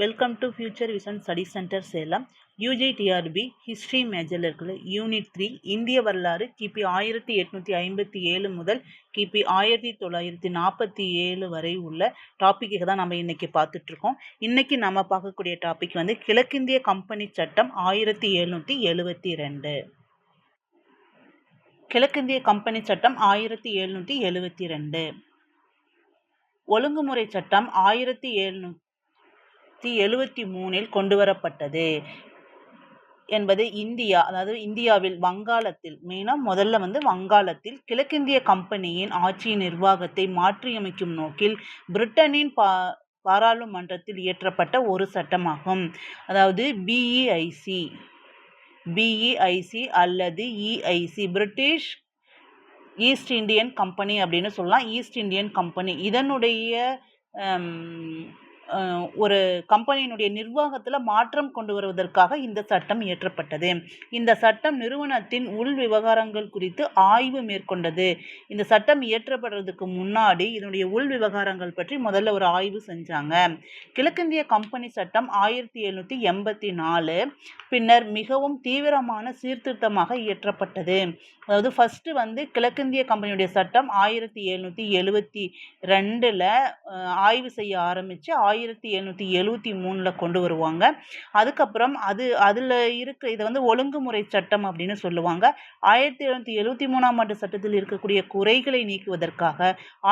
Welcome to Future Vision study centre Salem. UG TRB history மேஜரில் இருக்கிற unit 3 இந்திய வரலாறு கிபி 1857 முதல் கிபி 1947 வரை உள்ள டாப்பிக்கு தான் நம்ம இன்னைக்கு பார்த்துட்ருக்கோம். இன்னைக்கு நம்ம பார்க்கக்கூடிய டாபிக் வந்து கிழக்கிந்திய கம்பெனி சட்டம் 1772. கிழக்கிந்திய கம்பெனி சட்டம் 1772. ஒழுங்குமுறை சட்டம் 1773 கொண்டு வரப்பட்டது என்பது இந்தியாவில் வங்காளத்தில் முதல்ல வங்காளத்தில் கிழக்கிந்திய கம்பெனியின் ஆட்சியின் நிர்வாகத்தை மாற்றியமைக்கும் நோக்கில் பிரிட்டனின் பாராளுமன்றத்தில் இயற்றப்பட்ட ஒரு சட்டமாகும். அதாவது பிஇஐசி அல்லது EIC, British East Indian company அப்படின்னு சொல்லலாம். ஈஸ்ட் இந்தியன் கம்பெனி இதனுடைய ஒரு கம்பெனியினுடைய நிர்வாகத்தில் மாற்றம் கொண்டு வருவதற்காக இந்த சட்டம் இயற்றப்பட்டது. இந்த சட்டம் நிறுவனத்தின் உள் விவகாரங்கள் குறித்து ஆய்வு மேற்கொண்டது. இந்த சட்டம் இயற்றப்படுறதுக்கு முன்னாடி இதனுடைய உள் விவகாரங்கள் பற்றி முதல்ல ஒரு ஆய்வு செஞ்சாங்க. கிழக்கிந்திய கம்பெனி சட்டம் 1784 பின்னர் மிகவும் தீவிரமான சீர்திருத்தமாக இயற்றப்பட்டது. அதாவது ஃபர்ஸ்ட் கிழக்கிந்திய கம்பெனியுடைய சட்டம் 1772 ஆய்வு செய்ய ஆரம்பிச்சு 1773 கொண்டு வருவாங்க. அதுக்கப்புறம் அதுல இருக்க இதை ஒழுங்குமுறை சட்டம் அப்படின்னு சொல்லுவாங்க. 1773 ஆண்டு சட்டத்தில் இருக்கக்கூடிய குறைகளை நீக்குவதற்காக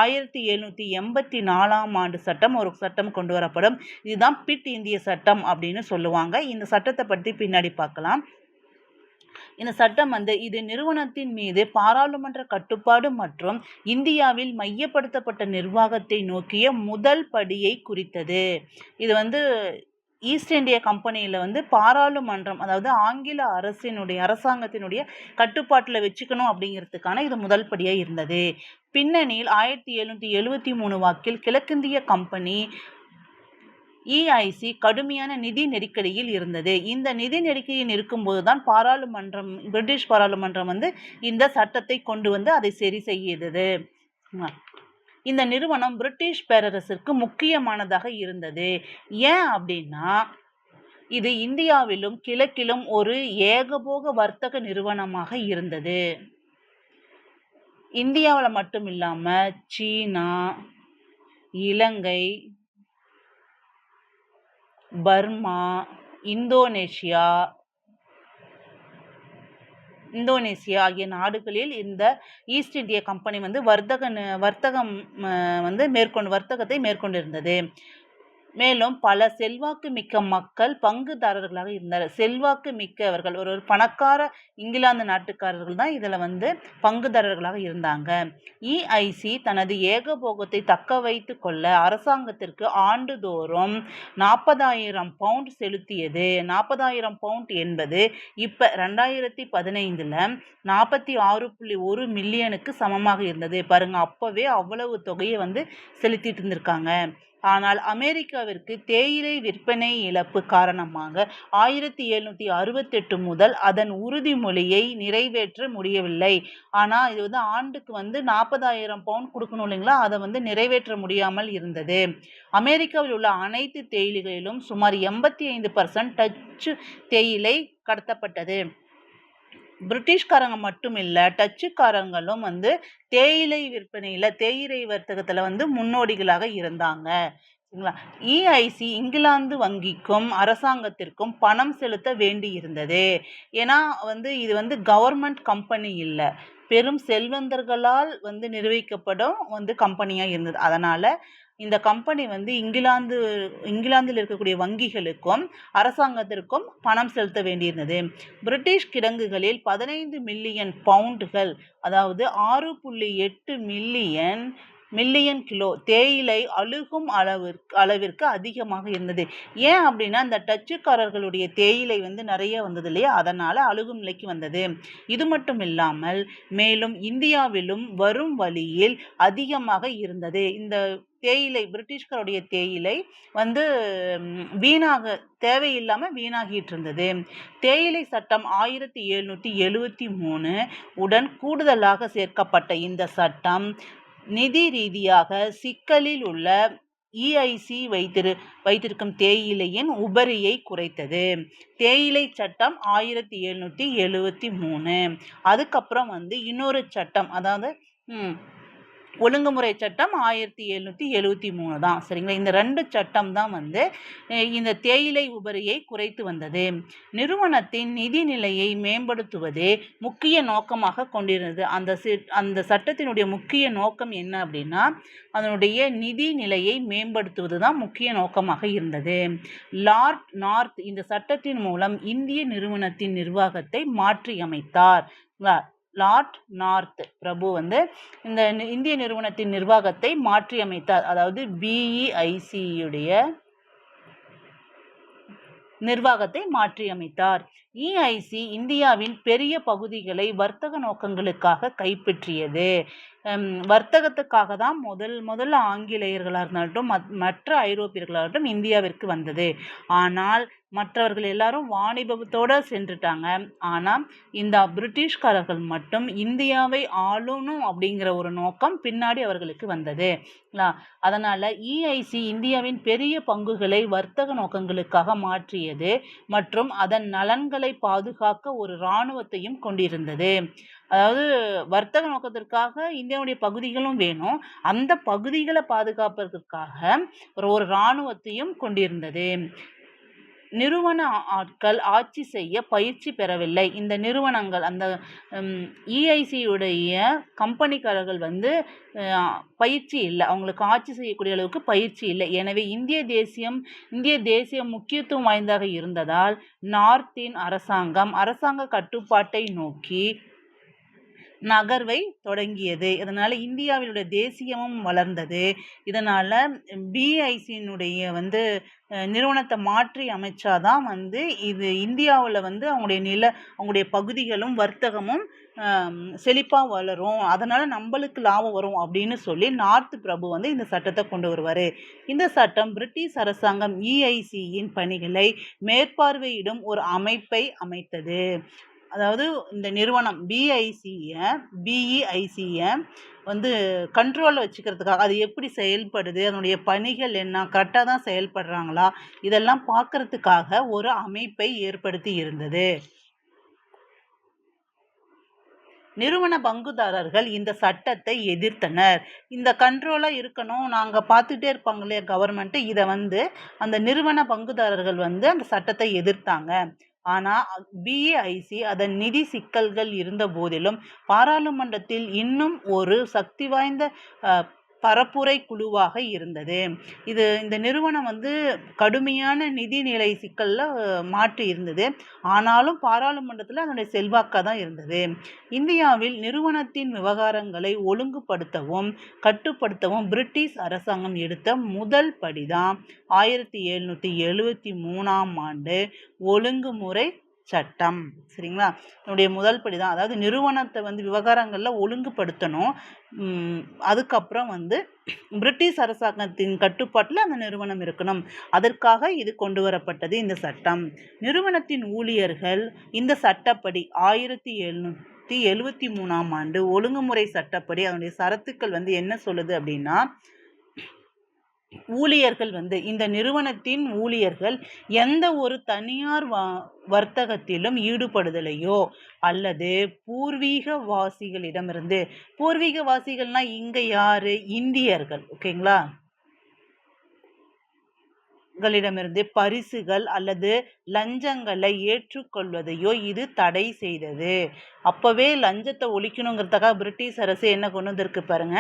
1784 ஆண்டு ஒரு சட்டம் கொண்டு வரப்படும். இதுதான் பிட் இந்திய சட்டம் அப்படின்னு சொல்லுவாங்க. இந்த சட்டத்தை பற்றி பின்னாடி பார்க்கலாம். இந்த சட்டம் இது நிறுவனத்தின் மீது பாராளுமன்ற கட்டுப்பாடு மற்றும் இந்தியாவில் மையப்படுத்தப்பட்ட நிர்வாகத்தை நோக்கிய முதல் படியை குறித்தது. இது ஈஸ்ட் இந்திய கம்பெனியில் பாராளுமன்றம், அதாவது ஆங்கில அரசாங்கத்தினுடைய கட்டுப்பாட்டில் வச்சுக்கணும் அப்படிங்கிறதுக்கான இது முதல் படியாக இருந்தது. பின்னணியில் 1773 வாக்கில் கிழக்கிந்திய கம்பெனி இஐசி கடுமையான நிதி நெருக்கடியில் இருந்தது. இந்த நிதி நெருக்கடியில் இருக்கும்போது தான் பிரிட்டிஷ் பாராளுமன்றம் இந்த சட்டத்தை கொண்டு அதை சரி செய்தது. இந்த நிறுவனம் பிரிட்டிஷ் பேரரசிற்கு முக்கியமானதாக இருந்தது. ஏன் அப்படின்னா இது இந்தியாவிலும் கிழக்கிலும் ஒரு ஏகபோக வர்த்தக நிறுவனமாக இருந்தது. இந்தியாவில் மட்டும் இல்லாம சீனா, இலங்கை, பர்மா, இந்தோனேசியா ஆகிய நாடுகளில் இந்த ஈஸ்ட் இந்திய கம்பெனி வர்த்தகத்தை மேற்கொண்டிருந்தது. மேலும் பல செல்வாக்கு மிக்க மக்கள் பங்குதாரர்களாக இருந்தனர். செல்வாக்கு மிக்கவர்கள், ஒரு பணக்கார இங்கிலாந்து நாட்டுக்காரர்கள் தான் இதில் பங்குதாரர்களாக இருந்தாங்க. இஐசி தனது ஏகபோகத்தை தக்க வைத்து கொள்ள அரசாங்கத்திற்கு ஆண்டுதோறும் 40,000 பவுண்ட் செலுத்தியது. 40,000 பவுண்ட் என்பது இப்போ 2015 46.1 மில்லியனுக்கு சமமாக இருந்தது. பாருங்க, அப்பவே அவ்வளவு தொகையை செலுத்திட்டு இருந்திருக்காங்க. ஆனால் அமெரிக்காவிற்கு தேயிலை விற்பனை இழப்பு காரணமாக 1768 முதல் அதன் உறுதிமொழியை நிறைவேற்ற முடியவில்லை. ஆனால் இது ஆண்டுக்கு 40,000 பவுண்ட் கொடுக்கணும் இல்லைங்களா, அதை நிறைவேற்ற முடியாமல் இருந்தது. அமெரிக்காவில் உள்ள அனைத்து தேயிலைகளிலும் சுமார் 85% டச்சு தேயிலை கடத்தப்பட்டது. பிரிட்டிஷ்காரங்க மட்டும் இல்லை, டச்சுக்காரங்களும் தேயிலை வர்த்தகத்தில் முன்னோடிகளாக இருந்தாங்க. இஐசி இங்கிலாந்து வங்கிக்கும் அரசாங்கத்திற்கும் பணம் செலுத்த வேண்டி இருந்தது. ஏன்னா இது கவர்மெண்ட் கம்பெனி இல்லை, பெரும் செல்வந்தர்களால் நிர்வகிக்கப்படும் கம்பெனியாக இருந்தது. அதனால இந்த கம்பெனி இங்கிலாந்தில் இருக்கக்கூடிய வங்கிகளுக்கும் அரசாங்கத்திற்கும் பணம் செலுத்த வேண்டியிருந்தது. பிரிட்டிஷ் கிடங்குகளில் 15 மில்லியன் பவுண்டுகள், அதாவது 6.8 மில்லியன் கிலோ தேயிலை அழுகும் அளவிற்கு அதிகமாக இருந்தது. ஏன் அப்படின்னா இந்த டச்சுக்காரர்களுடைய தேயிலை நிறைய வந்தது இல்லையா, அதனால அழுகும் நிலைக்கு வந்தது. இது மட்டும் இல்லாமல் மேலும் இந்தியாவிலும் வரும் வழியில் அதிகமாக இருந்தது. இந்த தேயிலை, பிரிட்டிஷ்காருடைய தேயிலை தேவையில்லாம வீணாகிட்டு இருந்தது. தேயிலை சட்டம் 1773 உடன் கூடுதலாக சேர்க்கப்பட்ட இந்த சட்டம் நிதி ரீதியாக சிக்கலில் உள்ள இஐசி வைத்திருக்கும் தேயிலையின் உபரியை குறைத்தது. தேயிலை சட்டம் 1773. அதுக்கப்புறம் இன்னொரு சட்டம், அதாவது ஒழுங்குமுறை சட்டம் 1773 தான். சரிங்களா? இந்த 2 சட்டம் தான் இந்த தேயிலை உபரியை குறைத்து வந்தது. நிறுவனத்தின் நிதி நிலையை மேம்படுத்துவதே முக்கிய நோக்கமாக கொண்டிருந்தது. அந்த சட்டத்தினுடைய முக்கிய நோக்கம் என்ன அப்படின்னா, அதனுடைய நிதி நிலையை மேம்படுத்துவது தான் முக்கிய நோக்கமாக இருந்தது. லார்ட் நார்த் இந்த சட்டத்தின் மூலம் இந்திய நிறுவனத்தின் நிர்வாகத்தை மாற்றியமைத்தார். லார்ட் நார்த் பிரபு இந்த இந்திய நிறுவனத்தின் நிர்வாகத்தை மாற்றியமைத்தார். அதாவது பிஇஐசியுடைய நிர்வாகத்தை மாற்றியமைத்தார். இஐசி இந்தியாவின் பெரிய பகுதிகளை வர்த்தக நோக்கங்களுக்காக கைப்பற்றியது. வர்த்தகத்துக்காக தான் முதல்ல ஆங்கிலேயர்களாக இருந்தாலும் மற்ற ஐரோப்பியர்களாகட்டும் இந்தியாவிற்கு வந்தது. ஆனால் மற்றவர்கள் எல்லாரும் வாணிபத்தோடு சென்றுட்டாங்க. ஆனால் இந்த பிரிட்டிஷ்காரர்கள் மட்டும் இந்தியாவை ஆளணும் அப்படிங்கிற ஒரு நோக்கம் பின்னாடி அவர்களுக்கு வந்தது. அதனால் இஐசி இந்தியாவின் பெரிய பங்குகளை வர்த்தக நோக்கங்களுக்காக மாற்றியது மற்றும் அதன் நலன்களை பாதுகாக்க ஒரு இராணுவத்தையும் கொண்டிருந்தது. அதாவது வர்த்தக நோக்கத்திற்காக இந்தியாவுடைய பகுதிகளும் வேணும், அந்த பகுதிகளை பாதுகாப்பதற்காக ஒரு இராணுவத்தையும் கொண்டிருந்தது. நிறுவன ஆட்கள் ஆட்சி செய்ய பயிற்சி பெறவில்லை. இந்த நிறுவனங்கள் அந்த இஐசியுடைய கம்பெனிக்காரர்கள் பயிற்சி இல்லை, அவங்களுக்கு ஆட்சி செய்யக்கூடிய அளவுக்கு பயிற்சி இல்லை. எனவே இந்திய தேசியம் முக்கியத்துவம் வாய்ந்ததாக இருந்ததால் நார்த்தின் அரசாங்க கட்டுப்பாட்டை நோக்கி நகர்வை தொடங்கியது. இதனால் இந்தியாவினுடைய தேசியமும் வளர்ந்தது. இதனால் பிஐசியினுடைய நிறுவனத்தை மாற்றி அமைச்சாதான் இது இந்தியாவில் அவங்களுடைய பகுதிகளும் வர்த்தகமும் செழிப்பாக வளரும், அதனால் நம்மளுக்கு லாபம் வரும் அப்படின்னு சொல்லி நார்த் பிரபு இந்த சட்டத்தை கொண்டு வருவார். இந்த சட்டம் பிரிட்டிஷ் அரசாங்கம் இஐசியின் பணிகளை மேற்பார்வையிடும் ஒரு அமைப்பை அமைத்தது. அதாவது இந்த நிறுவனம் பிஇஐசியை கண்ட்ரோலில் வச்சுக்கிறதுக்காக, அது எப்படி செயல்படுது, அதனுடைய பணிகள் என்ன, கரெக்டாக தான் செயல்படுறாங்களா, இதெல்லாம் பார்க்கறதுக்காக ஒரு அமைப்பை ஏற்படுத்தி இருந்தது. நிறுவன பங்குதாரர்கள் இந்த சட்டத்தை எதிர்த்தனர். இந்த கண்ட்ரோலாக இருக்கணும், நாங்கள் பார்த்துட்டே இருப்பாங்களே கவர்மெண்ட்டு, இதை அந்த நிறுவன பங்குதாரர்கள் அந்த சட்டத்தை எதிர்த்தாங்க. ஆனால் பிஏஐசி அதன் நிதி சிக்கல்கள் இருந்த போதிலும் பாராளுமன்றத்தில் இன்னும் ஒரு சக்தி வாய்ந்த பரப்புரை குழுவாக இருந்தது. இந்த நிறுவனம் கடுமையான நிதிநிலை சிக்கலில் மாற்றி இருந்தது. ஆனாலும் பாராளுமன்றத்தில் அதனுடைய செல்வாக்காக தான் இருந்தது. இந்தியாவில் நிறுவனத்தின் விவகாரங்களை ஒழுங்குபடுத்தவும் கட்டுப்படுத்தவும் பிரிட்டிஷ் அரசாங்கம் எடுத்த முதல் படிதான் 1773ஆம் ஆண்டு ஒழுங்குமுறை சட்டம். சரிங்களா? என்னுடைய முதல் படி தான். அதாவது நிறுவனத்தை விவகாரங்களில் ஒழுங்குபடுத்தணும். அதுக்கப்புறம் பிரிட்டிஷ் அரசாங்கத்தின் கட்டுப்பாட்டில் அந்த நிறுவனம் இருக்கணும். அதற்காக இது கொண்டு வரப்பட்டது இந்த சட்டம். நிறுவனத்தின் ஊழியர்கள் இந்த சட்டப்படி 1773ஆம் ஆண்டு ஒழுங்குமுறை சட்டப்படி அதனுடைய சரத்துக்கள் என்ன சொல்லுது அப்படின்னா, ஊழியர்கள் இந்த நிறுவனத்தின் ஊழியர்கள் எந்த ஒரு தனியார் வர்த்தகத்திலும் ஈடுபடுதலையோ அல்லது பூர்வீகவாசிகளிடமிருந்து, பூர்வீகவாசிகள்னா இங்க யாரு, இந்தியர்கள், ஓகேங்களா, களிடமிருந்து பரிசுகள் அல்லது லஞ்சங்களை ஏற்றுக்கொள்வதையோ இது தடை செய்தது. அப்பவே லஞ்சத்தை ஒழிக்கணுங்கிறதுக்காக பிரிட்டிஷ் அரசு என்ன கொண்டு வந்திருக்கு பாருங்க,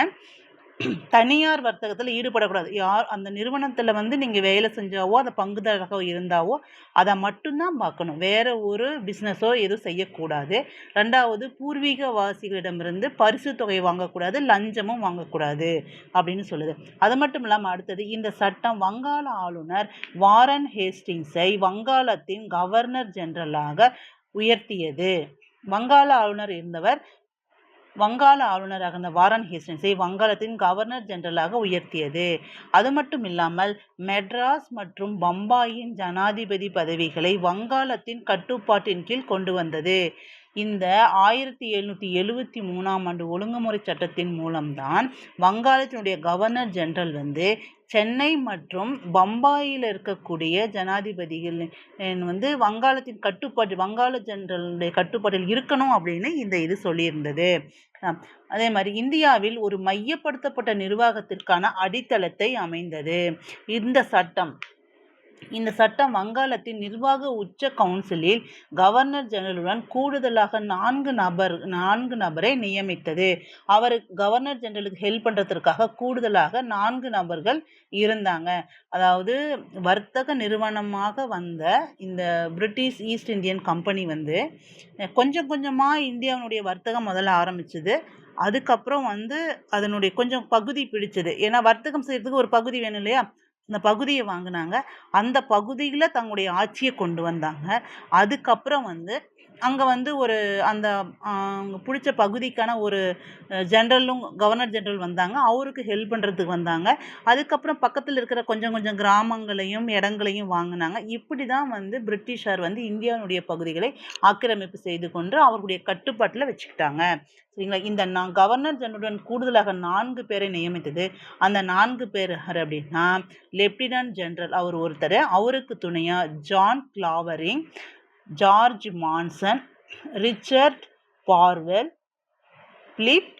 தனியார் வர்த்தகத்தில் ஈடுபடக்கூடாது. அந்த நிறுவனத்தில் நீங்கள் வேலை செஞ்சாவோ அதை பங்குதாரராக இருந்தாவோ அதை மட்டும்தான் பார்க்கணும், வேற ஒரு பிஸ்னஸோ எதுவும் செய்யக்கூடாது. ரெண்டாவது, பூர்வீகவாசிகளிடமிருந்து பரிசு தொகை வாங்கக்கூடாது, லஞ்சமும் வாங்கக்கூடாது அப்படின்னு சொல்லுது. அது மட்டும் இல்லாமல் அடுத்தது, இந்த சட்டம் வங்காள ஆளுநர் வாரன் ஹேஸ்டிங்ஸை வங்காளத்தின் கவர்னர் ஜெனரலாக உயர்த்தியது. வங்காள ஆளுநராக இருந்த வாரன் ஹேஸ்டிங்ஸை வங்காளத்தின் கவர்னர் ஜெனரலாக உயர்த்தியது. அது மட்டும் இல்லாமல் மெட்ராஸ் மற்றும் பம்பாயின் ஜனாதிபதி பதவிகளை வங்காளத்தின் கட்டுப்பாட்டின் கீழ் கொண்டு வந்தது. இந்த 1773ஆம் ஆண்டு ஒழுங்குமுறை சட்டத்தின் மூலம்தான் வங்காளத்தினுடைய கவர்னர் ஜெனரல் வந்து சென்னை மற்றும் பம்பாயில் இருக்கக்கூடிய ஜனாதிபதிகள் வந்து வங்காளத்தின் வங்காள ஜெனரலுடைய கட்டுப்பாட்டில் இருக்கணும் அப்படின்னு இந்த இது சொல்லியிருந்தது. அதே மாதிரி இந்தியாவில் ஒரு மையப்படுத்தப்பட்ட நிர்வாகத்திற்கான அடித்தளத்தை அமைந்தது இந்த சட்டம் வங்காளத்தின் நிர்வாக உச்ச கவுன்சிலில் கவர்னர் ஜெனரலுடன் கூடுதலாக 4 நபரை நியமித்தது. கவர்னர் ஜெனரலுக்கு ஹெல்ப் பண்றதற்காக கூடுதலாக 4 நபர்கள் இருந்தாங்க. அதாவது வர்த்தக நிறுவனமாக வந்த இந்த பிரிட்டிஷ் ஈஸ்ட் இந்தியன் கம்பெனி வந்து கொஞ்சம் கொஞ்சமா இந்தியாவினுடைய வர்த்தகம் முதல்ல ஆரம்பிச்சது. அதுக்கப்புறம் வந்து அதனுடைய கொஞ்சம் பகுதி பிடிச்சது. ஏன்னா வர்த்தகம் செய்யறதுக்கு ஒரு பகுதி வேணும் இல்லையா? அந்த பகுதியை வாங்கினாங்க. அந்த பகுதியில் தங்களுடைய ஆட்சியை கொண்டு வந்தாங்க. அதுக்கப்புறம் வந்து அங்கே வந்து ஒரு அந்த பிடிச்ச பகுதிக்கான ஒரு கவர்னர் ஜெனரல் வந்தாங்க. அவருக்கு ஹெல்ப் பண்ணுறதுக்கு வந்தாங்க. அதுக்கப்புறம் பக்கத்தில் இருக்கிற கொஞ்சம் கொஞ்சம் கிராமங்களையும் இடங்களையும் வாங்கினாங்க. இப்படி தான் வந்து பிரிட்டிஷார் வந்து இந்தியாவுடைய பகுதிகளை ஆக்கிரமிப்பு செய்து கொண்டு அவர்களுடைய கட்டுப்பாட்டில் வச்சுக்கிட்டாங்க. சரிங்களா? இந்த கவர்னர் ஜெனரலுடன் கூடுதலாக 4 பேரை நியமித்தது. அந்த 4 பேர் யார் அப்படின்னா, லெப்டினன்ட் ஜெனரல் அவர் ஒருத்தர், அவருக்கு துணையா John Clavering, George Monson, Richard Barwell, Philip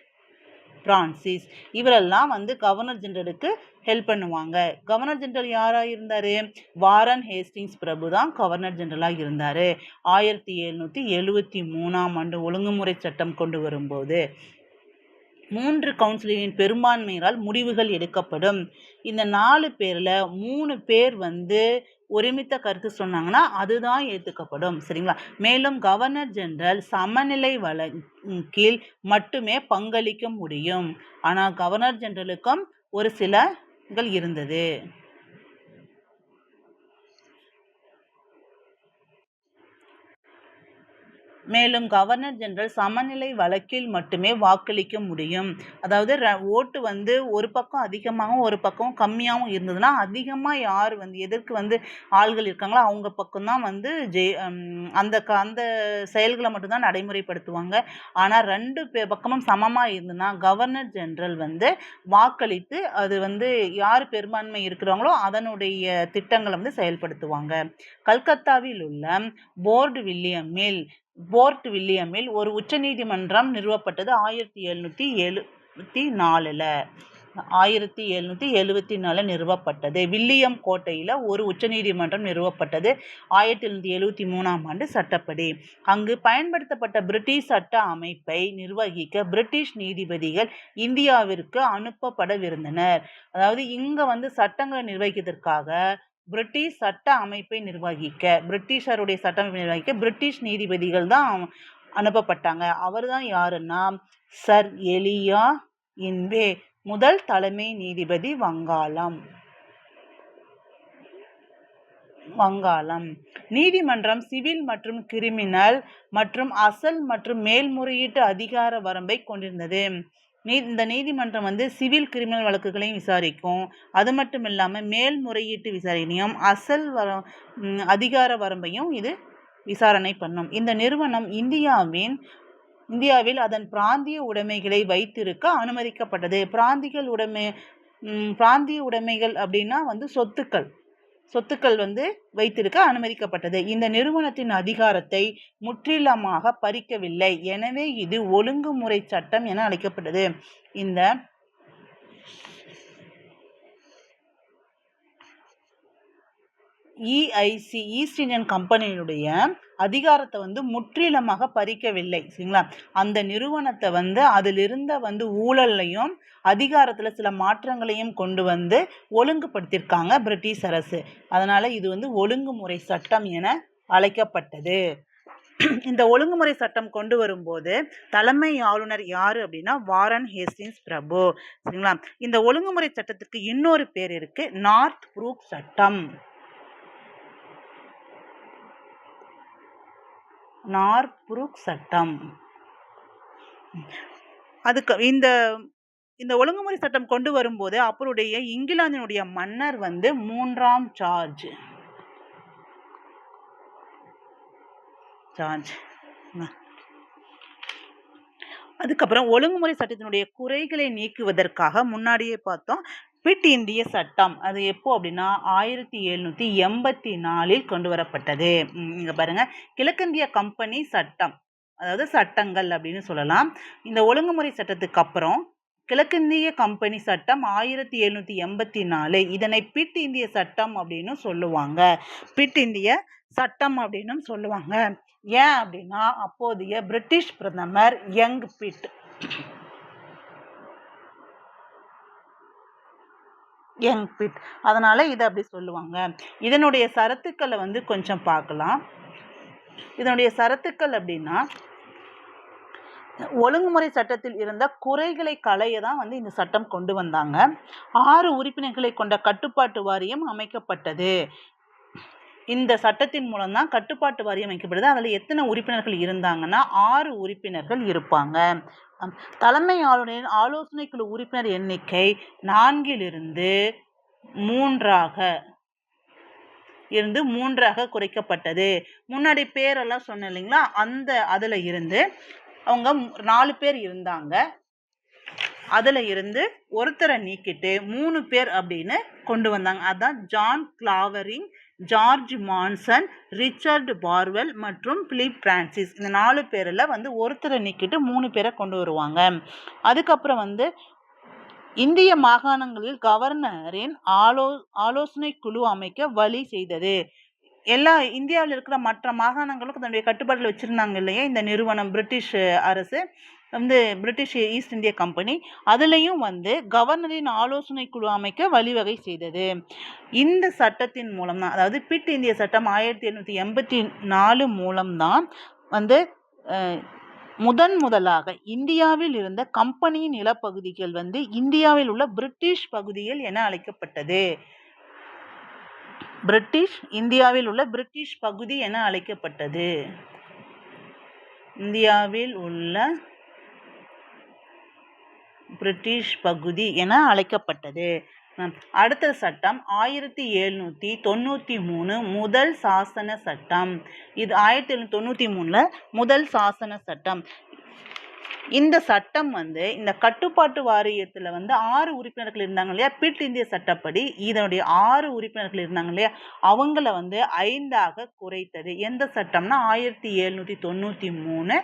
Francis, இவரெல்லாம் வந்து கவர்னர் ஜெனரலுக்கு ஹெல்ப் பண்ணுவாங்க. கவர்னர் ஜெனரல் யாரா இருந்தாரு? வாரன் ஹேஸ்டிங்ஸ் பிரபு தான் கவர்னர் ஜெனரலா இருந்தாரு. 1773ஆம் ஆண்டு ஒழுங்குமுறை சட்டம் கொண்டு வரும்போது 3 கவுன்சிலின் பெரும்பான்மையினால் முடிவுகள் எடுக்கப்படும். இந்த 4 பேர்ல 3 பேர் வந்து ஒருமித்த கருத்து சொன்னாங்கன்னா அதுதான் ஏற்றுக்கப்படும். சரிங்களா? மேலும் கவர்னர் ஜெனரல் சமநிலை வழக்கில் மட்டுமே பங்களிக்க முடியும். ஆனால் கவர்னர் ஜெனரலுக்கும் ஒரு சில இருந்தது. மேலும் கவர்னர் ஜெனரல் சமநிலை வழக்கில் மட்டுமே வாக்களிக்க முடியும். அதாவது ஓட்டு வந்து ஒரு பக்கம் அதிகமாகவும் ஒரு பக்கம் கம்மியாகவும் இருந்ததுன்னா அதிகமாக யார் வந்து எதற்கு வந்து ஆள்கள் இருக்காங்களோ அவங்க பக்கம்தான் வந்து அந்த செயல்களை மட்டும்தான் நடைமுறைப்படுத்துவாங்க. ஆனால் 2 பக்கமும் சமமாக இருந்ததுன்னா கவர்னர் ஜெனரல் வந்து வாக்களித்து அது வந்து யார் பெரும்பான்மை இருக்கிறாங்களோ அதனுடைய திட்டங்களை வந்து செயல்படுத்துவாங்க. கல்கத்தாவில் உள்ள போர்ட் வில்லியமில் ஒரு உச்சநீதிமன்றம் நிறுவப்பட்டது 1774 நிறுவப்பட்டது. வில்லியம் கோட்டையில் ஒரு உச்சநீதிமன்றம் நிறுவப்பட்டது 1773ஆம் ஆண்டு சட்டப்படி. அங்கு பயன்படுத்தப்பட்ட பிரிட்டிஷ் சட்ட அமைப்பை நிர்வகிக்க பிரிட்டிஷ் நீதிபதிகள் இந்தியாவிற்கு அனுப்பப்படவிருந்தனர். அதாவது இங்க வந்து சட்டங்களை நிர்வகிக்கிறதுக்காக பிரிட்டிஷ் சட்ட அமைப்பை பிரிட்டிஷாருடைய சட்ட அமைப்பை நிர்வகிக்க பிரிட்டிஷ் நீதிபதிகள் தான் அனுப்பப்பட்டாங்க. அவர் தான் யாருன்னா சர் எலியா இன்வே, முதல் தலைமை நீதிபதி வங்காளம். நீதிமன்றம் சிவில் மற்றும் கிரிமினல் மற்றும் அசல் மற்றும் மேல்முறையீட்டு அதிகார வரம்பை கொண்டிருந்தது. இந்த நீதிமன்றம் வந்து சிவில் கிரிமினல் வழக்குகளையும் விசாரிக்கும். அது மட்டும் இல்லாமல் மேல்முறையீட்டு விசாரணையும் அசல் அதிகார வரம்பையும் இது விசாரணை பண்ணும். இந்த நிறுவனம் இந்தியாவில் அதன் பிராந்திய உடைமைகளை வைத்திருக்க அனுமதிக்கப்பட்டது. பிராந்திய உடைமைகள் அப்படின்னா வந்து சொத்துக்கள் வந்து வைத்திருக்க அனுமதிக்கப்பட்டது. இந்த நிறுவனத்தின் அதிகாரத்தை முற்றிலுமாக பறிக்கவில்லை. எனவே இது ஒழுங்குமுறை சட்டம் என அழைக்கப்பட்டது. இந்த EIC ஈஸ்ட் இந்தியன் கம்பெனியுடைய அதிகாரத்தை வந்து முற்றிலுமாக பறிக்கவில்லை. சரிங்களா? அந்த நிறுவனத்தை வந்து அதிலிருந்த வந்து ஊழலையும் அதிகாரத்துல சில மாற்றங்களையும் கொண்டு வந்து ஒழுங்குபடுத்தியிருக்காங்க பிரிட்டிஷ் அரசு. அதனால இது வந்து ஒழுங்குமுறை சட்டம் என அழைக்கப்பட்டது. இந்த ஒழுங்குமுறை சட்டம் கொண்டு வரும்போது தலைமை ஆளுநர் யாரு அப்படின்னா வாரன் ஹேஸ்டிங்ஸ் பிரபு. சரிங்களா? இந்த ஒழுங்குமுறை சட்டத்துக்கு இன்னொரு பேர் இருக்கு, நார்த் புரூக் சட்டம். அதுக்கு இந்த ஒழுங்குமுறை சட்டம் கொண்டு வரும்போது அப்பருடைய இங்கிலாந்தினுடைய மன்னர் வந்து 3ஆம் ஜார்ஜ் அதுக்கப்புறம் ஒழுங்குமுறை சட்டத்தினுடைய குறைகளை நீக்குவதற்காக முன்னாடியே பார்த்தோம் பிட் இந்திய சட்டம். அது எப்போ அப்படின்னா 1784 கொண்டு வரப்பட்டது. இங்க பாருங்க, கிழக்கிந்திய கம்பெனி சட்டம், அதாவது சட்டங்கள் அப்படின்னு சொல்லலாம். இந்த ஒழுங்குமுறை சட்டத்துக்கு அப்புறம் கிழக்கிந்திய கம்பெனி சட்டம் 1784, இதனை பிட் இந்திய சட்டம் அப்படின்னு சொல்லுவாங்க. பிட் இந்திய சட்டம் அப்படின்னு சொல்லுவாங்க. ஏன் அப்படின்னா அப்போதைய பிரிட்டிஷ் பிரதமர் யங் பிட், அதனால இதை அப்படி சொல்லுவாங்க. இதனுடைய சரத்துக்களை கொஞ்சம் பார்க்கலாம். இதனுடைய சரத்துக்கள் அப்படின்னா ஒழுங்குமுறை சட்டத்தில் இருந்த குறைகளை களைய தான் இந்த சட்டம் கொண்டு வந்தாங்க. 6 உறுப்பினர்களை கொண்ட கட்டுப்பாட்டு வாரியம் அமைக்கப்பட்டது. இந்த சட்டத்தின் மூலம் தான் கட்டுப்பாட்டு வாரியம் அமைக்கப்படுது. அதில் எத்தனை உறுப்பினர்கள் இருந்தாங்கன்னா 6 உறுப்பினர்கள் இருப்பாங்க. தலைமை ஆளுநரின் ஆலோசனை குழு உறுப்பினர் எண்ணிக்கை 4லிருந்து 3ஆக குறைக்கப்பட்டது. முன்னாடி பேரெல்லாம் சொன்னேன் இல்லைங்களா, அதுல இருந்து அவங்க 4 பேர் இருந்தாங்க. அதுல இருந்து ஒருத்தரை நீக்கிட்டு 3 பேர் அப்படின்னு கொண்டு வந்தாங்க. அதான் John Clavering, George Monson, Richard பார்வெல் மற்றும் பிலிப் பிரான்சிஸ். இந்த 4 பேரில் ஒருத்தரை நீக்கிட்டு 3 பேரை கொண்டு வருவாங்க. அதுக்கப்புறம் இந்திய மாகாணங்களில் கவர்னரின் ஆலோசனை குழு அமைக்க வழி செய்தது. எல்லா இந்தியாவில் இருக்கிற மற்ற மாகாணங்களுக்கும் தன்னுடைய கட்டுப்பாட்டில் வச்சுருந்தாங்க இல்லையா இந்த நிறுவனம், பிரிட்டிஷ் அரசு, பிரிட்டிஷ் ஈஸ்ட் இந்திய கம்பெனி, அதுலேயும் கவர்னரின் ஆலோசனை குழு அமைக்க வழிவகை செய்தது. இந்த சட்டத்தின் மூலம் தான், அதாவது பிட் இந்திய சட்டம் 1784 மூலம்தான் முதலாக இந்தியாவில் இருந்த கம்பெனியின் நிலப்பகுதிகள் இந்தியாவில் உள்ள பிரிட்டிஷ் பகுதிகள் என அழைக்கப்பட்டது. இந்தியாவில் உள்ள பிரிட்டிஷ் பகுதி என அழைக்கப்பட்டது. இந்தியாவில் உள்ள பிரிட்டிஷ் பகுதி என அழைக்கப்பட்டது. அடுத்த சட்டம் 1793 முதல் சாசன சட்டம். இது 1793 முதல் சாசன சட்டம். இந்த சட்டம் இந்த கட்டுப்பாட்டு வாரியத்தில் 6 உறுப்பினர்கள் இருந்தாங்க இல்லையா, பிட் இந்திய சட்டப்படி இதனுடைய 6 உறுப்பினர்கள் இருந்தாங்க இல்லையா, அவங்கள 5ஆக குறைத்தது. எந்த சட்டம்னா 1793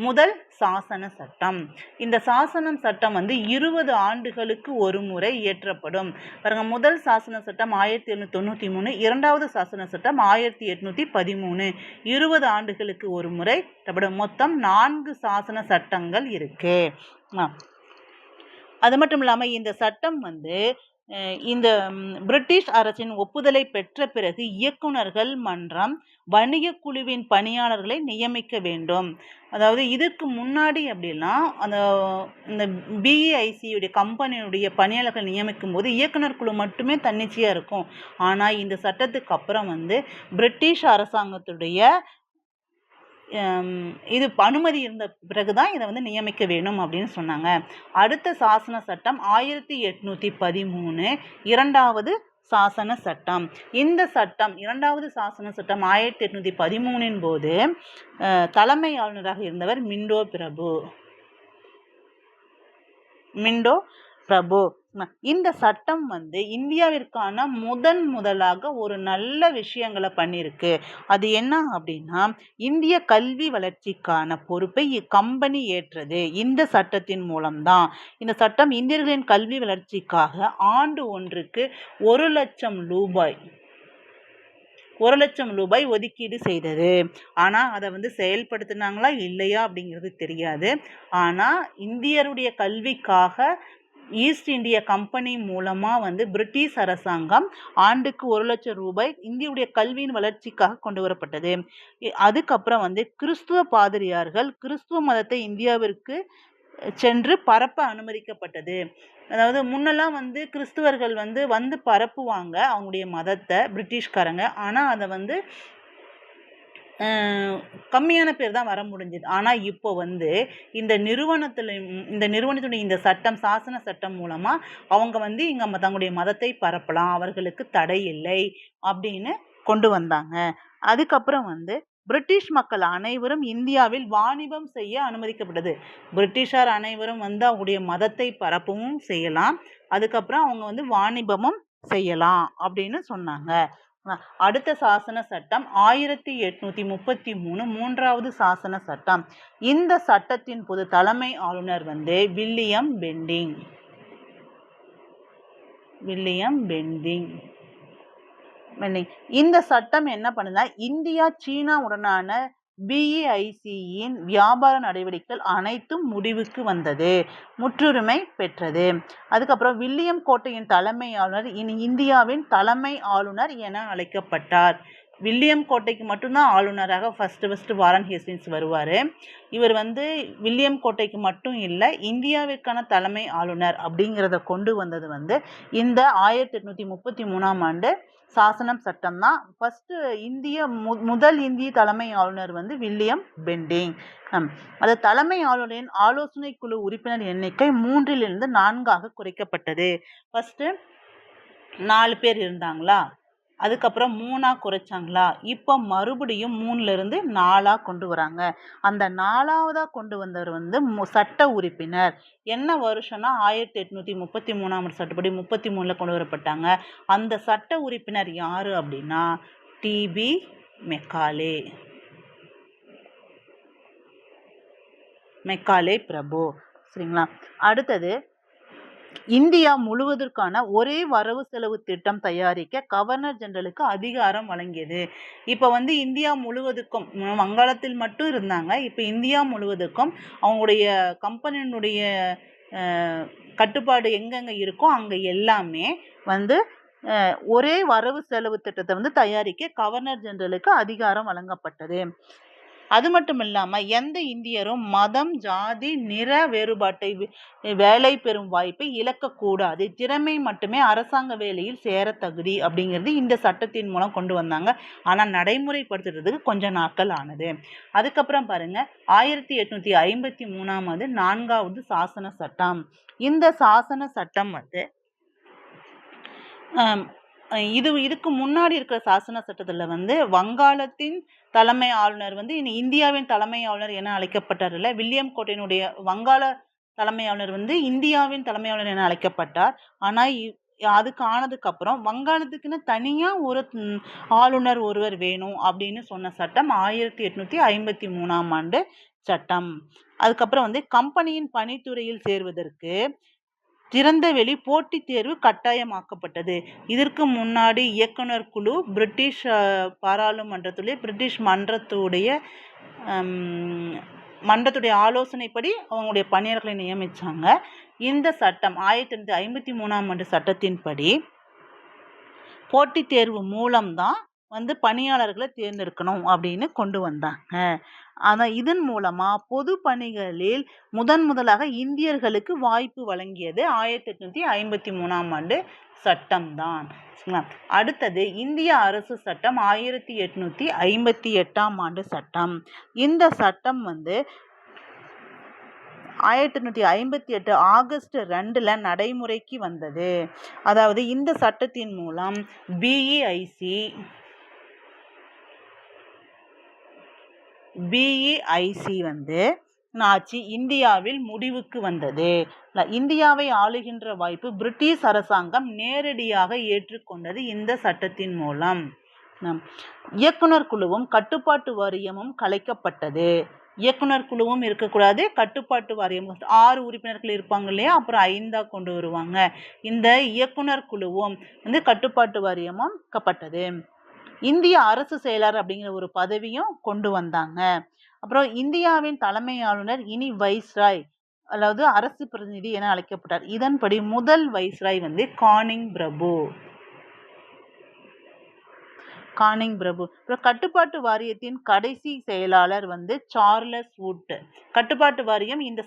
முதல் சாசன சட்டம். இந்த சாசனம் சட்டம் 20 ஆண்டுகளுக்கு ஒரு முறை இயற்றப்படும். பாருங்க, முதல் சாசன சட்டம் 1793, இரண்டாவது சாசன சட்டம் 1813, 20 ஆண்டுகளுக்கு ஒரு முறை இயற்றப்படும். மொத்தம் 4 சாசன சட்டங்கள் இருக்கு. அது மட்டும் இல்லாமல் இந்த சட்டம் இந்த பிரிட்டிஷ் அரசின் ஒப்புதலை பெற்ற பிறகு இயக்குநர்கள் மன்றம் வணிக குழுவின் பணியாளர்களை நியமிக்க வேண்டும். அதாவது இதுக்கு முன்னாடி அப்படின்னா இந்த பிஐசியுடைய கம்பெனியுடைய பணியாளர்கள் நியமிக்கும் போது இயக்குனர் குழு மட்டுமே தன்னிச்சையாக இருக்கும். ஆனால் இந்த சட்டத்துக்கு அப்புறம் பிரிட்டிஷ் அரசாங்கத்துடைய இது அனுமதி இருந்த பிறகுதான் இதை நியமிக்க வேணும் அப்படின்னு சொன்னாங்க. அடுத்த சாசன சட்டம் 1813 இரண்டாவது சாசன சட்டம். இந்த சட்டம், இரண்டாவது சாசன சட்டம் 1813 போது தலைமை ஆளுநராக இருந்தவர் மிண்டோ பிரபு. இந்த சட்டம் இந்தியாவிற்கான முதலாக ஒரு நல்ல விஷயங்களை பண்ணியிருக்கு. அது என்ன அப்படின்னா, இந்திய கல்வி வளர்ச்சிக்கான பொறுப்பை கம்பெனி ஏற்றது இந்த சட்டத்தின் மூலம்தான். இந்த சட்டம் இந்தியர்களின் கல்வி வளர்ச்சிக்காக ஆண்டு ஒன்றுக்கு 1,00,000 ரூபாய் ஒதுக்கீடு செய்தது. ஆனால் அதை செயல்படுத்தினாங்களா இல்லையா அப்படிங்கிறது தெரியாது. ஆனால் இந்தியருடைய கல்விக்காக ஈஸ்ட் இந்திய கம்பெனி மூலமாக பிரிட்டிஷ் அரசாங்கம் ஆண்டுக்கு 1,00,000 ரூபாய் இந்தியாவுடைய கல்வியின் வளர்ச்சிக்காக கொண்டு வரப்பட்டது. அதுக்கப்புறம் கிறிஸ்துவ பாதிரியார்கள் கிறிஸ்துவ மதத்தை இந்தியாவிற்கு சென்று பரப்ப அனுமதிக்கப்பட்டது. அதாவது முன்னெல்லாம் கிறிஸ்துவர்கள் வந்து பரப்புவாங்க அவங்களுடைய மதத்தை பிரிட்டிஷ்காரங்க. ஆனால் அதை கம்மியான பேர் தான் வர முடிஞ்சது. ஆனால் இப்போ இந்த நிறுவனத்துடைய இந்த சட்டம், சாசன சட்டம் மூலமா அவங்க இங்க தங்களுடைய மதத்தை பரப்பலாம், அவர்களுக்கு தடை இல்லை அப்படின்னு கொண்டு வந்தாங்க. அதுக்கப்புறம் பிரிட்டிஷ் மக்கள் அனைவரும் இந்தியாவில் வாணிபம் செய்ய அனுமதிக்கப்பட்டது. பிரிட்டிஷார் அனைவரும் வந்து அவங்களுடைய மதத்தை பரப்பவும் செய்யலாம், அதுக்கப்புறம் அவங்க வந்து வாணிபமும் செய்யலாம் அப்படின்னு சொன்னாங்க. அடுத்த சாசன சட்டம் 1833 மூன்றாவது சாசன சட்டம். இந்த சட்டத்தின் போது தலைமை ஆளுநர் வந்து வில்லியம் பெண்டிங். இந்த சட்டம் என்ன பண்ணுதா, இந்தியா சீனா உடனான BEICயின் வியாபார நடவடிக்கைகள் அனைத்தும் முடிவுக்கு வந்தது, முற்றுரிமை பெற்றது. அதுக்கப்புறம் வில்லியம் கோட்டையின் தலைமை ஆளுநர் இனி இந்தியாவின் தலைமை ஆளுநர் என அழைக்கப்பட்டார். வில்லியம் கோட்டைக்கு மட்டும்தான் ஆளுநராக ஃபர்ஸ்ட் வாரன் ஹேஸ்டிங்ஸ் வருவார். இவர் வந்து வில்லியம் கோட்டைக்கு மட்டும் இல்லை, இந்தியாவிற்கான தலைமை ஆளுநர் அப்படிங்கிறத கொண்டு வந்தது வந்து இந்த 1833 ஆண்டு சாசனம் சட்டம் தான். ஃபர்ஸ்ட் முதல் இந்திய தலைமை ஆளுநர் வந்து வில்லியம் பெண்டிங். அது தலைமை ஆளுநரின் ஆலோசனை குழு உறுப்பினர் எண்ணிக்கை 3 to 4 குறைக்கப்பட்டது. ஃபர்ஸ்ட் 4 பேர் இருந்தாங்களா, அதுக்கப்புறம் 3 குறைச்சாங்களா, இப்போ மறுபடியும் 3 to 4 கொண்டு வராங்க. அந்த 4வதா கொண்டு வந்தவர் வந்து சட்ட உறுப்பினர். என்ன வருஷம்னா 1833 சட்டப்படி 33 கொண்டு வரப்பட்டாங்க. அந்த சட்ட உறுப்பினர் யாரு அப்படின்னா TB மெக்காலே பிரபு. சரிங்களா. அடுத்தது, இந்தியா முழுவதற்கான ஒரே வரவு செலவு திட்டம் தயாரிக்க கவர்னர் ஜெனரலுக்கு அதிகாரம் வழங்கியது. இப்போ வந்து இந்தியா முழுவதுக்கும், வங்காளத்தில் மட்டும் இருந்தாங்க, இப்போ இந்தியா முழுவதுக்கும் அவங்களுடைய கம்பெனியினுடைய கட்டுப்பாடு எங்கெங்க இருக்கோ அங்கே எல்லாமே வந்து ஒரே வரவு செலவு திட்டத்தை வந்து தயாரிக்க கவர்னர் ஜெனரலுக்கு அதிகாரம் வழங்கப்பட்டது. அது மட்டும் இல்லாமல் எந்த இந்தியரும் மதம், ஜாதி, நிற வேறுபாட்டை வேலை பெறும் வாய்ப்பை இழக்கக்கூடாது, திறமை மட்டுமே அரசாங்க வேலையில் சேர தகுதி அப்படிங்கிறது இந்த சட்டத்தின் மூலம் கொண்டு வந்தாங்க. ஆனால் நடைமுறைப்படுத்துறதுக்கு கொஞ்சம் நாட்கள் ஆனது. அதுக்கப்புறம் பாருங்க, 1853 4வது சாசன சட்டம். இந்த சாசன சட்டம் வந்து இதுக்கு முன்னாடி இருக்கிற சாசன சட்டத்தில் வந்து வங்காளத்தின் தலைமை ஆளுநர் வந்து இந்தியாவின் தலைமை ஆளுநர் என அழைக்கப்பட்டார். இல்லை, வில்லியம் கோட்டையினுடைய வங்காள தலைமை ஆளுநர் வந்து இந்தியாவின் தலைமை ஆளுநர் என அழைக்கப்பட்டார். ஆனால் அதுக்கு ஆனதுக்கப்புறம் வங்காளத்துக்குன்னு தனியாக ஒரு ஆளுநர் ஒருவர் வேணும் அப்படின்னு சொன்ன சட்டம் 1853 சட்டம். அதுக்கப்புறம் வந்து கம்பெனியின் பணித்துறையில் சேர்வதற்கு திறந்தவெளி போட்டித் தேர்வு கட்டாயமாக்கப்பட்டது. இதற்கு முன்னாடி இயக்குனர் குழு பிரிட்டிஷ் பாராளுமன்றத்துடைய பிரிட்டிஷ் மன்றத்துடைய ஆலோசனைப்படி அவங்களுடைய பணியாளர்களை நியமித்தாங்க. இந்த சட்டம் 1853 சட்டத்தின்படி போட்டித் தேர்வு மூலம்தான் வந்து பணியாளர்களை தேர்ந்தெடுக்கணும் அப்படின்னு கொண்டு வந்தாங்க. ஆனால் இதன் மூலமாக பொது பணிகளில் முதலாக இந்தியர்களுக்கு வாய்ப்பு வழங்கியது 1853 சட்டம்தான். அடுத்தது இந்திய அரசு சட்டம் 1858 சட்டம். இந்த சட்டம் வந்து 1858 ஆகஸ்ட் 2 நடைமுறைக்கு வந்தது. அதாவது இந்த சட்டத்தின் மூலம் BEIC வந்து ஆட்சி இந்தியாவில் முடிவுக்கு வந்தது. இந்தியாவை ஆளுகின்ற வாய்ப்பு பிரிட்டிஷ் அரசாங்கம் நேரடியாக ஏற்றுக்கொண்டது இந்த சட்டத்தின் மூலம். இயக்குனர் குழுவும் கட்டுப்பாட்டு வாரியமும் கலைக்கப்பட்டது. இயக்குனர் குழுவும் இருக்கக்கூடாது, கட்டுப்பாட்டு வாரியம் 6 உறுப்பினர்கள் இருப்பாங்க இல்லையா, அப்புறம் 5 கொண்டு வருவாங்க. இந்த இயக்குனர் குழுவும் வந்து கட்டுப்பாட்டு வாரியமும் க்கப்பட்டது. இந்திய அரசு செயலர் அப்படிங்கிற ஒரு பதவியும் கொண்டு வந்தாங்க. அப்புறம் இந்தியாவின் தலைமை ஆளுநர் இனி வைஸ்ராய், அதாவது அரசு பிரதிநிதி என அழைக்கப்பட்டார். இதன்படி முதல் வைஸ்ராய் வந்து கானிங் பிரபு. அப்புறம் கட்டுப்பாட்டு வாரியத்தின் கடைசி செயலாளர் வந்து சார்லஸ் வுட். கட்டுப்பாட்டு வாரியம் இந்த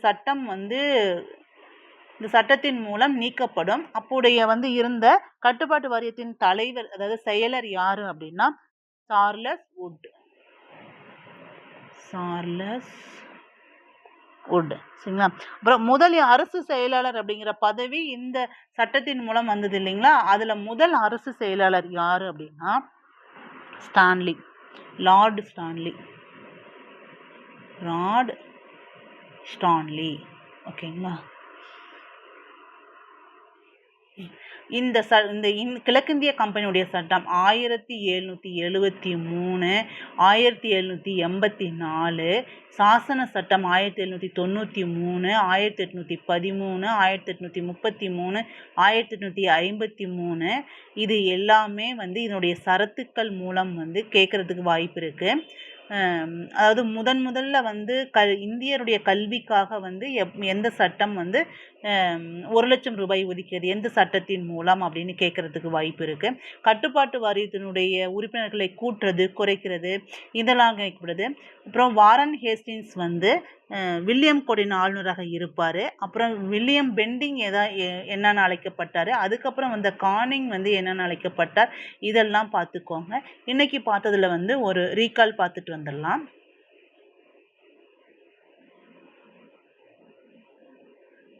சட்டத்தின் மூலம் நீக்கப்படும். அப்போதைய வந்து இருந்த கட்டுப்பாட்டு வாரியத்தின் தலைவர், அதாவது செயலர் யாரு அப்படின்னா சார்லஸ் வுட். சரிங்களா. அப்புறம் முதல் அரசு செயலாளர் அப்படிங்கிற பதவி இந்த சட்டத்தின் மூலம் வந்தது இல்லைங்களா, அதுல முதல் அரசு செயலாளர் யாரு அப்படின்னா ஸ்டான்லி. Lord Stanley. ஓகேங்களா. இந்த கிழக்கிந்திய கம்பெனியுடைய சட்டம் 1773, 1784, சாசன சட்டம் 1793, 1813, 1833, 1853 இது எல்லாமே இதனுடைய சரத்துக்கள் மூலம் கேட்கறதுக்கு வாய்ப்பு இருக்கு. அதாவது முதல்ல இந்தியருடைய கல்விக்காக எந்த சட்டம் 1,00,000 ரூபாய் ஒதுக்கியது, எந்த சட்டத்தின் மூலம் அப்படின்னு கேட்கறதுக்கு வாய்ப்பு இருக்கு. கட்டுப்பாட்டு வாரியத்தினுடைய உறுப்பினர்களை கூட்டுறது, குறைக்கிறது, இதெல்லாம் கேட்கப்படுது. அப்புறம் வாரன் ஹேஸ்டிங்ஸ் வில்லியம் கோடின் ஆளுநராக இருப்பார். அப்புறம் வில்லியம் பெண்டிங் என்னன்னு அழைக்கப்பட்டார். அதுக்கப்புறம் கானிங் என்னன்னு அழைக்கப்பட்டார். இதெல்லாம் பார்த்துக்கோங்க. இன்னைக்கு பார்த்ததுல ஒரு ரீகால் பார்த்துட்டு வந்துடலாம்.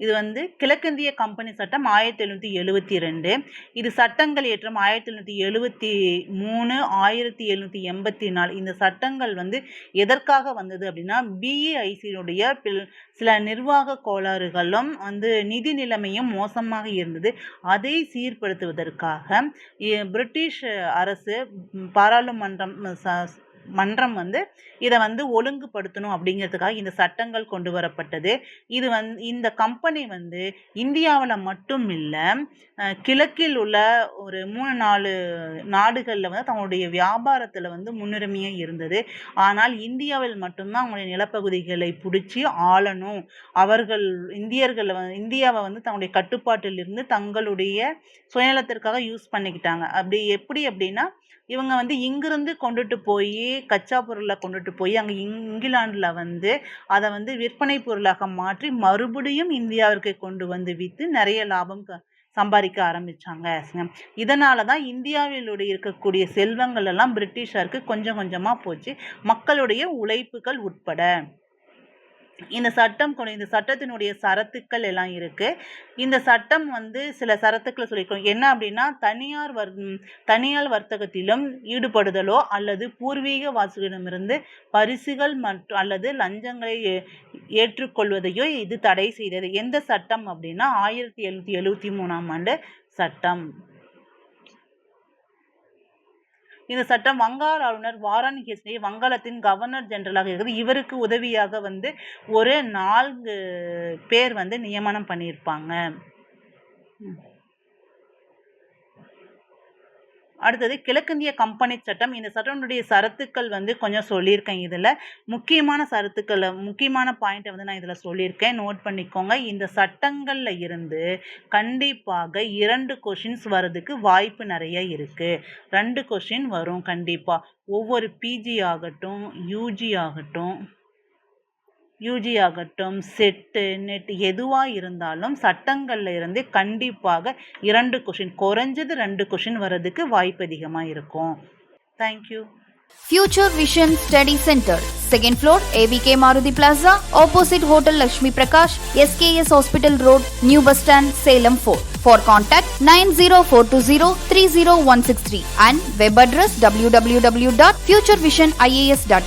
இது கிழக்கிந்திய கம்பெனி சட்டம் 1772. இது சட்டங்கள் ஏற்றம் 1773, 1784. இந்த சட்டங்கள் எதற்காக வந்தது அப்படின்னா, BEIC-னுடைய சில நிர்வாக கோளாறுகளும் நிதி நிலைமையும் மோசமாக இருந்தது. அதை சீர்படுத்துவதற்காக பிரிட்டிஷ் அரசு பாராளுமன்றம் இதை ஒழுங்குபடுத்தணும் அப்படிங்கிறதுக்காக இந்த சட்டங்கள் கொண்டு வரப்பட்டது. இது இந்த கம்பெனி இந்தியாவில் மட்டும் இல்லை, கிழக்கில் உள்ள ஒரு 3-4 நாடுகளில் தங்களுடைய வியாபாரத்தில் முன்னுரிமையாக இருந்தது. ஆனால் இந்தியாவில் மட்டும்தான் அவங்களுடைய நிலப்பகுதிகளை பிடிச்சி ஆளணும், அவர்கள் இந்தியாவை தங்களுடைய கட்டுப்பாட்டில் இருந்து தங்களுடைய சுயநலத்திற்காக யூஸ் பண்ணிக்கிட்டாங்க. எப்படி அப்படின்னா, இவங்க இங்கிருந்து கொண்டுட்டு போய் கச்சா பொருளை கொண்டுட்டு போய் அங்கே இங்கிலாண்டில் அதை விற்பனை பொருளாக மாற்றி மறுபடியும் இந்தியாவிற்கு கொண்டு விற்று நிறைய லாபம் சம்பாதிக்க ஆரம்பிச்சாங்க. இதனால தான் இந்தியாவில் இருக்கக்கூடிய செல்வங்கள் எல்லாம் பிரிட்டிஷாருக்கு கொஞ்சம் கொஞ்சமாக போச்சு, மக்களுடைய உழைப்புகள் உட்பட. இந்த சட்டத்தினுடைய சரத்துக்கள் எல்லாம் இருக்கு. இந்த சட்டம் சில சரத்துக்களை சொல்லியிருக்கோம். என்ன அப்படின்னா, தனியார் வர்த்தகத்திலும் ஈடுபடுதலோ அல்லது பூர்வீக வாசிகளிடமிருந்து பரிசுகள் மற்றும் அல்லது லஞ்சங்களை ஏற்றுக்கொள்வதையோ இது தடை செய்தது. எந்த சட்டம் அப்படின்னா 1773ஆம் ஆண்டு சட்டம். இந்த சட்டம் வங்காள ஆளுநர் வாரன் ஹேஸ்டிங்ஸ் வங்காளத்தின் கவர்னர் ஜெனரலாக இருக்குது. இவருக்கு உதவியாக ஒரு 4 பேர் நியமனம் பண்ணியிருப்பாங்க. அடுத்தது கிழக்கிந்திய கம்பெனி சட்டம். இந்த சட்டத்தினுடைய சரத்துக்கள் கொஞ்சம் சொல்லியிருக்கேன். இதில் முக்கியமான பாயிண்ட்டை நான் இதில் சொல்லியிருக்கேன், நோட் பண்ணிக்கோங்க. இந்த சட்டங்களில் இருந்து கண்டிப்பாக 2 கொஷின்ஸ் வர்றதுக்கு வாய்ப்பு நிறைய இருக்குது. 2 கொஷின் வரும் கண்டிப்பாக. ஒவ்வொரு பிஜி ஆகட்டும், யூஜி ஆகட்டும், செட்டு, நெட் எதுவாக இருந்தாலும் சட்டங்களில் இருந்து கண்டிப்பாக 2 கொஷின், குறைஞ்சது 2 கொஷின் வர்றதுக்கு வாய்ப்பு அதிகமாக இருக்கும். Thank you. Future Vision Study Center, 2nd floor, ABK Maruti Plaza, opposite Hotel Lakshmi Prakash, SKS Hospital Road, New Bus Stand, Salem 4. For contact 9042030163 and web address www.futurevision.ias.com.